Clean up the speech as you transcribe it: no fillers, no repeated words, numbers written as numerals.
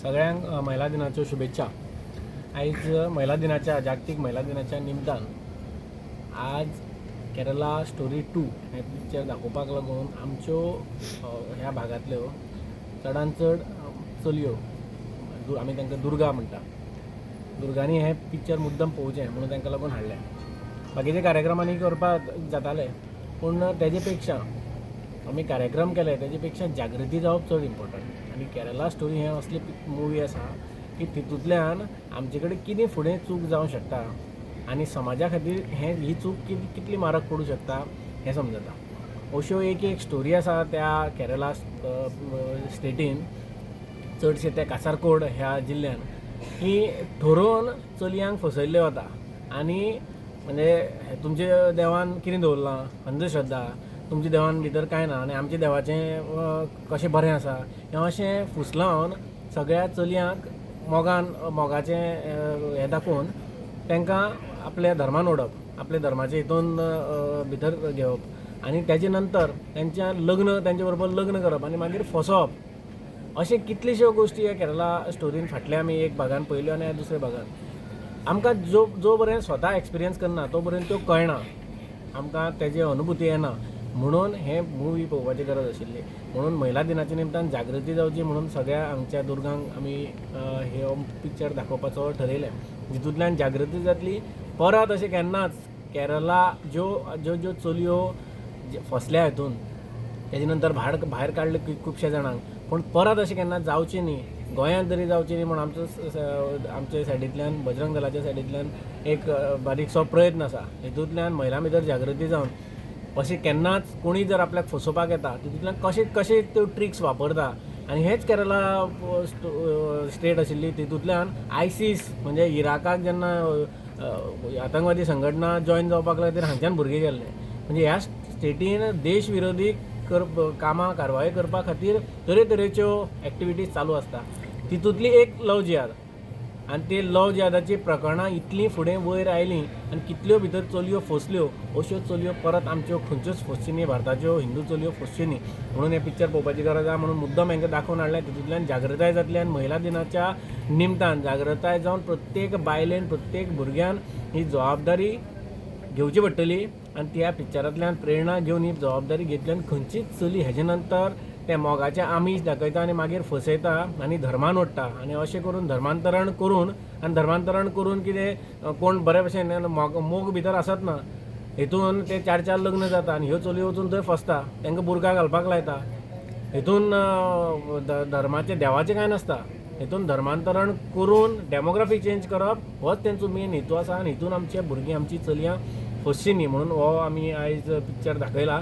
सगळ्यांक महिला दिनाच्यो शुभेच्छा. आयज महिला दिनाच्या जागतीक महिला दिनाच्या निमतान आज केरला स्टोरी 2 हे पिक्चर दाखोवपाक लागून आमच्यो ह्या भागांतल्यो चडांत चड चलयो आमी तांकां दुर्गा म्हणटा, दुर्गांनी हे पिक्चर मुद्दम पळोवचें म्हणून तांकां लागून हाडलें. बाकीचे कार्यक्रमांनी करपाक जाताले, पूण तेजे पेक्षा आमी कार्यक्रम केले तेजे पेक्षा जागृती जावप चड इम्पॉर्टंट. आनी केरला स्टोरी हें असली मुवी आसा की तितूंतल्यान आमचे कडेन कितें फुडें चूक जावंक शकता आनी समाजा खातीर ही चूक कितली मारक पडूं शकता हें समजता. अश्यो एक स्टोरी आसा त्या केरला स्टेटीन, चडशे त्या कासारकोड ह्या जिल्ल्यान, की ठरोवन चलयांक फसयल्ले वता. आनी म्हणजे तुमच्या देवान कितें दवरलां, अंधश्रद्धा, तुमच्या देवान भितर कांय ना आनी आमच्या देवाचें कशें बरें आसा हें अशें फुसलावन सगळ्या चलयांक मोगाचें हें दाखोवन तांकां आपल्या धर्मान ओडप, आपल्या धर्माच्या हितून भितर घेवप आनी तेजे नंतर तेंच्या तेंच्या बरोबर लग्न करप आनी मागीर फसवप. अशे कितलेश्यो गोश्टी ह्या केरला स्टोरीन फाटल्या आमी एक भागान पळयल्यो आनी दुसऱ्या भागान आमकां जो बरें स्वता एक्सपिरियन्स करना तो बरें त्यो कळना, आमकां तेजी अनुभूती येना. म्हणून हे मुवी पळोवपाची गरज आशिल्ली. म्हणून महिला दिनाच्या निमतान जागृती जावची म्हणून सगळ्या हांगच्या दुर्गांक आमी हे पिक्चर दाखोवपाचो ठरयलें. जितूंतल्यान जागृती जातली. परत अशें केन्नाच केरला ज्यो चलयो फसल्या हितून तेजे नंतर भायर काडले खुबश्या जाणांक, पूण परत अशें केन्ना जावचें न्ही, गोंयांत तरी जावचें न्ही म्हूण आमच्या सायडींतल्यान बजरंग दलाच्या सायडींतल्यान एक बारीकसो प्रयत्न आसा. हितूंतल्यान महिलां भितर जागृती जावन अशें केन्नाच कोणी जर आपल्याक फसोवपाक येता तितूंतल्यान कशे त्यो ट्रिक्स वापरता. आनी हेच केरला स्टेट आशिल्ली, तितूंतल्यान आयसीस म्हणजे इराकाक जेन्ना आतंकवादी संघटना जॉयन जावपाक लागले तेन्ना हांगच्यान भुरगे गेल्ले. म्हणजे ह्या स्टेटीन देश विरोधी कामां कारवाय करपा खातीर तरेतरेच्यो एक्टिविटीज चालू आसता. तितूंतली एक लव जिहाद आनी ते लव जिहादाची प्रकरणां इतलीं फुडें वयर आयलीं आनी कितल्यो भितर चलयो फसल्यो. अश्यो चलयो परत आमच्यो खंयच्योच फसच्यो न्ही, भारताच्यो हिंदू चलयो फसच्यो न्ही म्हणून हे पिक्चर पळोवपाची गरज आसा. म्हणून मुद्दम हांकां दाखोवन हाडलें. तितूंतल्यान जागृताय जातली आनी महिला दिनाच्या निमतान जागृताय जावन प्रत्येक बायलेन प्रत्येक भुरग्यान ही जबाबदारी घेवची पडटली आनी त्या पिक्चरांतल्यान प्रेरणा घेवन ही जबाबदारी घेतल्यान खंयचीच चली हेजे नंतर ते मोगाचें आमीश दाखयता आनी मागीर फसयता आनी धर्मान ओडटा. आनी अशें करून धर्मांतरण करून कितें कोण बरे भशेन मोग भितर आसत ना, हितून ते 4 लग्न जाता आनी ह्यो चलयो वचून थंय फसता, तांकां बुरका घालपाक लायता. हितून धर्माचें देवाचें कांय नासता. हितून धर्मांतरण करून डेमोग्राफी चेंज करप होच तेंचो मेन हेतू आसा. आनी हितून आमचे भुरगीं आमची चलयां फसचीं न्ही म्हणून हो आमी आयज पिक्चर दाखयला.